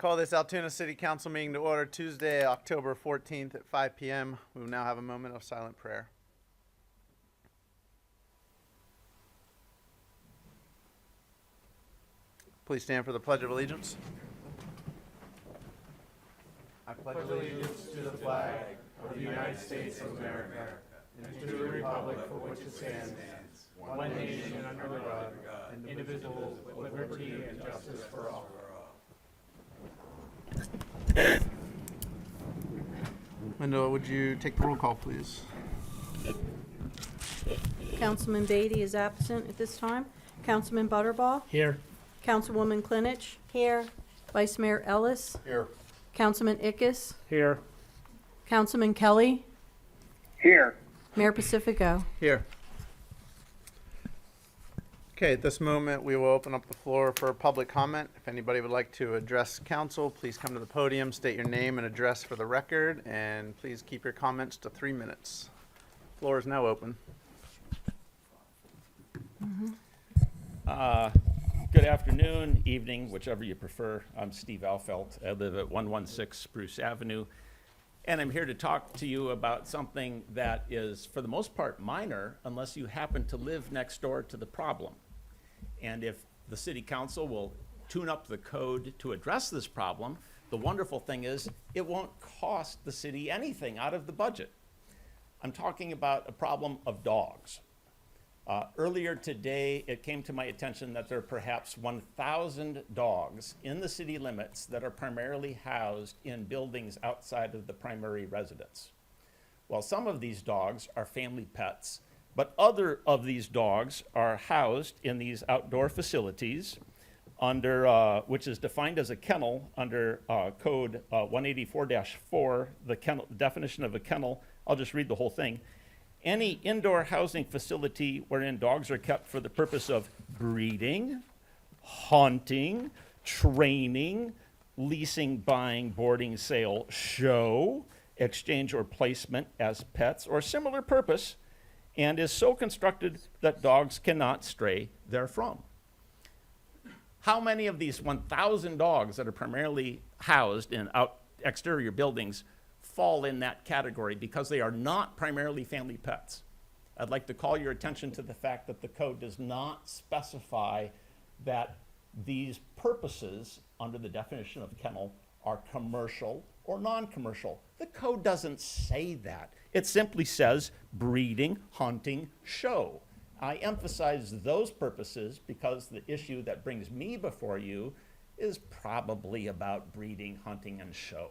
Call this Altoona City Council meeting to order Tuesday, October 14th at 5 p.m. We will now have a moment of silent prayer. Please stand for the Pledge of Allegiance. I pledge allegiance to the flag of the United States of America and to the republic for which it stands, one nation under God, indivisible, with liberty and justice for all. Linda, would you take the roll call, please? Councilman Beatty is absent at this time. Councilman Butterball. Here. Councilwoman Klinich. Here. Vice Mayor Ellis. Here. Councilman Ickes. Here. Councilman Kelly. Here. Mayor Pacifico. Here. Okay, at this moment, we will open up the floor for public comment. If anybody would like to address council, please come to the podium, state your name and address for the record, and please keep your comments to 3 minutes. Floor is now open. Good afternoon, evening, whichever you prefer. I'm Steve Alfelt. I live at 116 Spruce Avenue, and I'm here to talk to you about something that is, for the most part, minor, unless you happen to live next door to the problem. And if the city council will tune up the code to address this problem, the wonderful thing is it won't cost the city anything out of the budget. I'm talking about a problem of dogs. Earlier today, it came to my attention that there are perhaps 1,000 dogs in the city limits that are primarily housed in buildings outside of the primary residence. Well, some of these dogs are family pets, but other of these dogs are housed in these outdoor facilities under, which is defined as a kennel under code 184-4, the definition of a kennel. I'll just read the whole thing. Any indoor housing facility wherein dogs are kept for the purpose of breeding, hunting, training, leasing, buying, boarding, sale, show, exchange, or placement as pets or similar purpose, and is so constructed that dogs cannot stray therefrom. How many of these 1,000 dogs that are primarily housed in exterior buildings fall in that category because they are not primarily family pets? I'd like to call your attention to the fact that the code does not specify that these purposes under the definition of kennel are commercial or non-commercial. The code doesn't say that. It simply says breeding, hunting, show. I emphasize those purposes because the issue that brings me before you is probably about breeding, hunting, and show.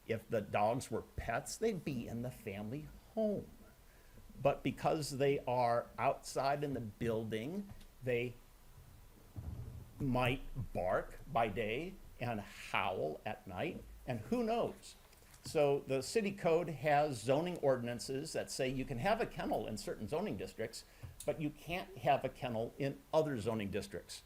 If the dogs were pets, they'd be in the family home. But because they are outside in the building, they might bark by day and howl at night, and who knows? So the city code has zoning ordinances that say you can have a kennel in certain zoning districts, but you can't have a kennel in other zoning districts.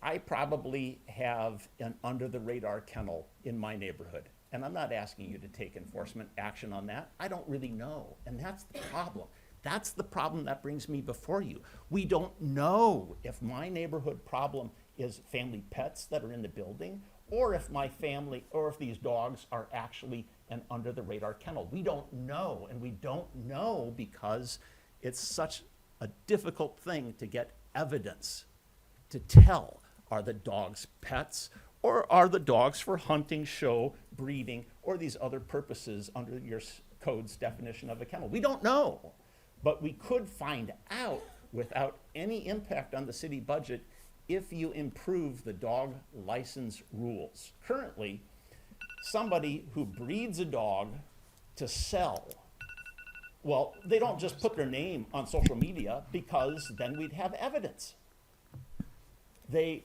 I probably have an under-the-radar kennel in my neighborhood, and I'm not asking you to take enforcement action on that. I don't really know, and that's the problem. That's the problem that brings me before you. We don't know if my neighborhood problem is family pets that are in the building, or if my family, or if these dogs are actually an under-the-radar kennel. We don't know, and we don't know because it's such a difficult thing to get evidence to tell. Are the dogs pets, or are the dogs for hunting, show, breeding, or these other purposes under your code's definition of a kennel? We don't know, but we could find out without any impact on the city budget if you improve the dog license rules. Currently, somebody who breeds a dog to sell, well, they don't just put their name on social media because then we'd have evidence. They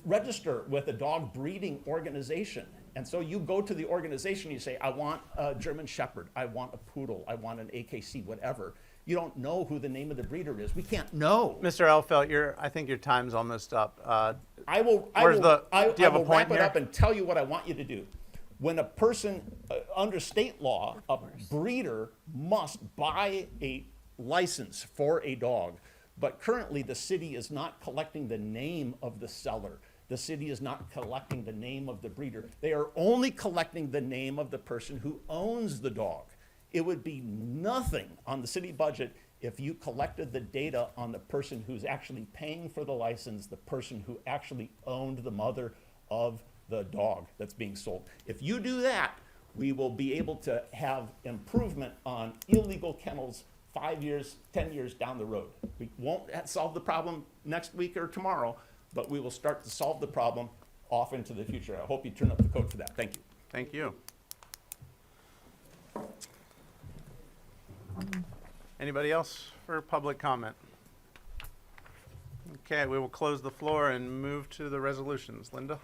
register with a dog breeding organization. And so you go to the organization, you say, I want a German Shepherd, I want a Poodle, I want an AKC, whatever. You don't know who the name of the breeder is. We can't know. Mr. Elfelt, I think your time's almost up. I will wrap it up and tell you what I want you to do. When a person, under state law, a breeder must buy a license for a dog. But currently, the city is not collecting the name of the seller. The city is not collecting the name of the breeder. They are only collecting the name of the person who owns the dog. It would be nothing on the city budget if you collected the data on the person who's actually paying for the license, the person who actually owned the mother of the dog that's being sold. If you do that, we will be able to have improvement on illegal kennels 5 years, 10 years down the road. We won't solve the problem next week or tomorrow, but we will start to solve the problem off into the future. I hope you turn up the code for that. Thank you. Thank you. Anybody else for public comment? Okay, we will close the floor and move to the resolutions. Linda?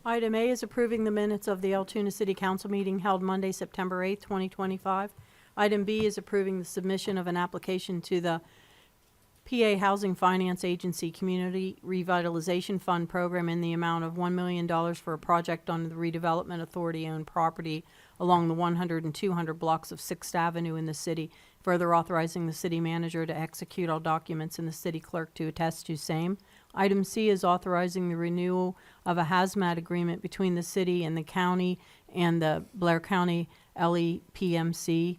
Item A is approving the minutes of the Altoona City Council meeting held Monday, September 8th, 2025. Item B is approving the submission of an application to the PA Housing Finance Agency Community Revitalization Fund Program in the amount of $1 million for a project on the redevelopment authority-owned property along the 100 and 200 blocks of 6th Avenue in the city, further authorizing the city manager to execute all documents and the city clerk to attest to same. Item C is authorizing the renewal of a hazmat agreement between the city and the county and the Blair County LEPMC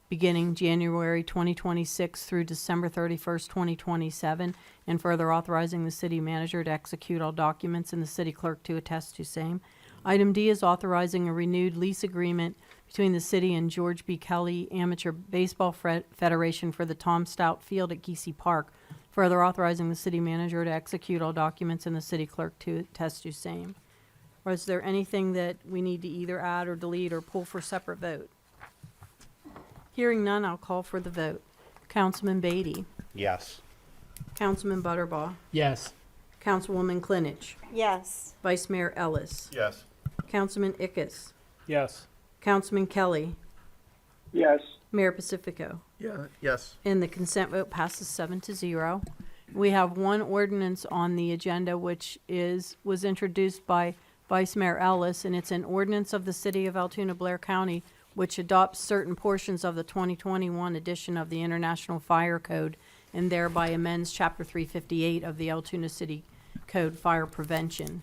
beginning January 2026 through December 31st, 2027, and further authorizing the city manager to execute all documents and the city clerk to attest to same. Item D is authorizing a renewed lease agreement between the city and George B. Kelly Amateur Baseball Federation for the Tom Stout Field at Geesey Park, further authorizing the city manager to execute all documents and the city clerk to attest to same. Or is there anything that we need to either add or delete or pull for separate vote? Hearing none, I'll call for the vote. Councilman Beatty. Yes. Councilman Butterbaugh. Yes. Councilwoman Klinich. Yes. Vice Mayor Ellis. Yes. Councilman Ickes. Yes. Councilman Kelly. yes, Mayor Pacifico. Yeah. Yes. And the consent vote passes 7-0. We have one ordinance on the agenda which was introduced by Vice Mayor Ellis, and it's an ordinance of the City of Altoona, Blair County, which adopts certain portions of the 2021 edition of the International Fire Code and thereby amends Chapter 358 of the Altoona City Code Fire Prevention.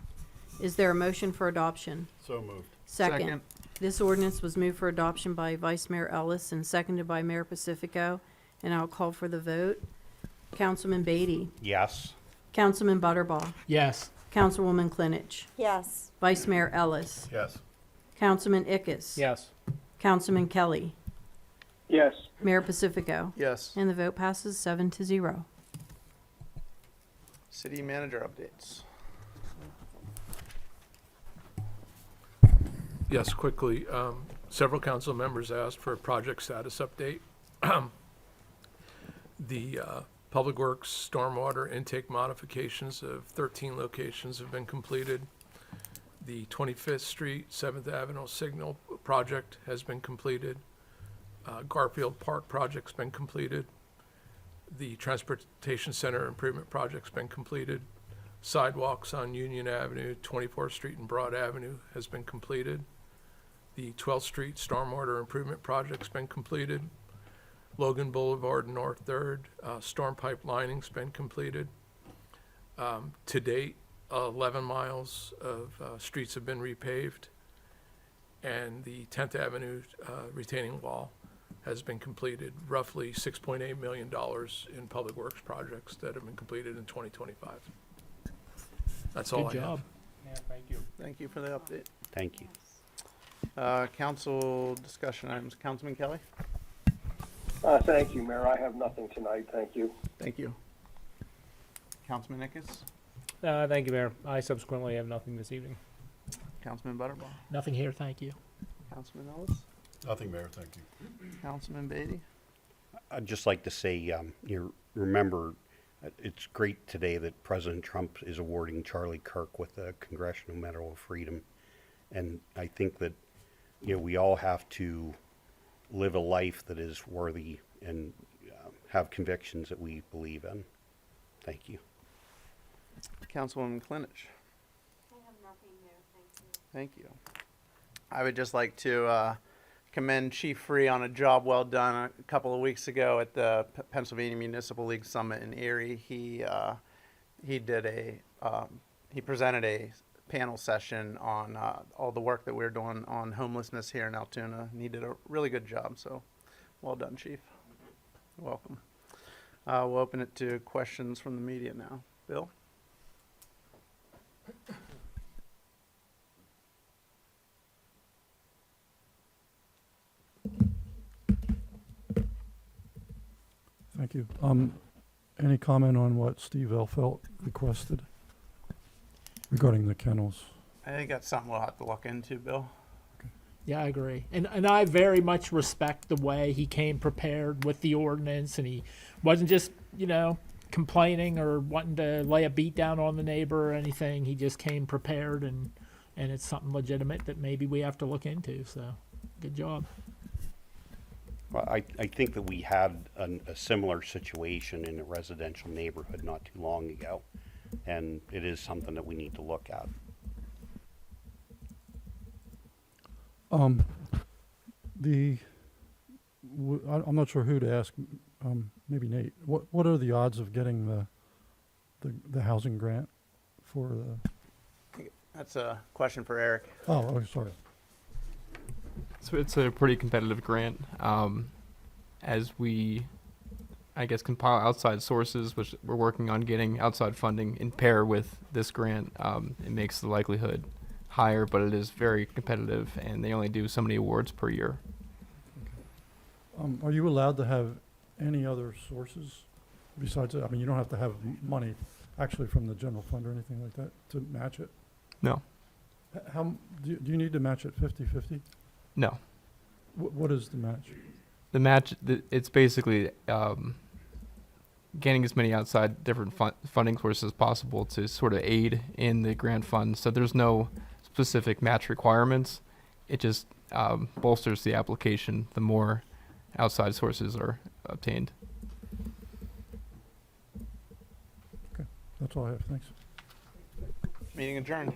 Is there a motion for adoption? So moved. Second. This ordinance was moved for adoption by Vice Mayor Ellis and seconded by Mayor Pacifico, and I'll call for the vote. Councilman Beatty. Yes. Councilman Butterbaugh. Yes. Councilwoman Klinich. Yes. Vice Mayor Ellis. Yes. Councilman Ickes. Yes. Councilman Kelly. yes. Mayor Pacifico. Yes. And the vote passes 7-0. City manager updates. Yes, quickly. Several council members asked for a project status update. The Public Works stormwater intake modifications of 13 locations have been completed. The 25th Street, 7th Avenue signal project has been completed. Garfield Park project's been completed. The Transportation Center improvement project's been completed. Sidewalks on Union Avenue, 24th Street and Broad Avenue has been completed. The 12th Street stormwater improvement project's been completed. Logan Boulevard North 3rd, storm pipe lining's been completed. To date, 11 miles of streets have been repaved, and the 10th Avenue retaining wall has been completed. Roughly $6.8 million in public works projects that have been completed in 2025. That's all Good I have. job. Yeah, thank you. Thank you for the update. Thank you. Council discussion items. Councilman Kelly? Thank you, Mayor. I have nothing tonight. Thank you. Thank you. Councilman Ickes? Thank you, Mayor. I subsequently have nothing this evening. Councilman Butterbaugh? Nothing here, thank you. Councilman Ellis? Nothing, Mayor, thank you. Councilman Beatty? I'd just like to say, remember, it's great today that President Trump is awarding Charlie Kirk with the Congressional Medal of Freedom. And I think that, we all have to live a life that is worthy and have convictions that we believe in. Thank you. Councilwoman Klinich? I have nothing there, thank you. Thank you. I would just like to commend Chief Free on a job well done a couple of weeks ago at the Pennsylvania Municipal League Summit in Erie. He presented a panel session on all the work that we're doing on homelessness here in Altoona, and he did a really good job. So, well done, Chief. You're welcome. We'll open it to questions from the media now. Bill? Thank you. Any comment on what Steve Elfelt requested regarding the kennels? I think that's something we'll have to look into, Bill. Yeah, I agree. And I very much respect the way he came prepared with the ordinance, and he wasn't just, complaining or wanting to lay a beat down on the neighbor or anything. He just came prepared, and it's something legitimate that maybe we have to look into. So, good job. Well, I think that we had a similar situation in a residential neighborhood not too long ago, and it is something that we need to look at. I'm not sure who to ask. Maybe Nate. What are the odds of getting the housing grant for the? That's a question for Eric. Oh, sorry. So it's a pretty competitive grant. As we, I guess, compile outside sources, which we're working on getting outside funding in pair with this grant, it makes the likelihood higher, but it is very competitive, and they only do so many awards per year. Are you allowed to have any other sources besides that? I mean, you don't have to have money actually from the general fund or anything like that to match it. No, How do you need to match it 50-50? no. What is the match? The match, it's basically getting as many outside different funding sources as possible to sort of aid in the grant fund. So there's no specific match requirements. It just bolsters the application the more outside sources are obtained. Okay, that's all I have. Thanks. Meeting adjourned.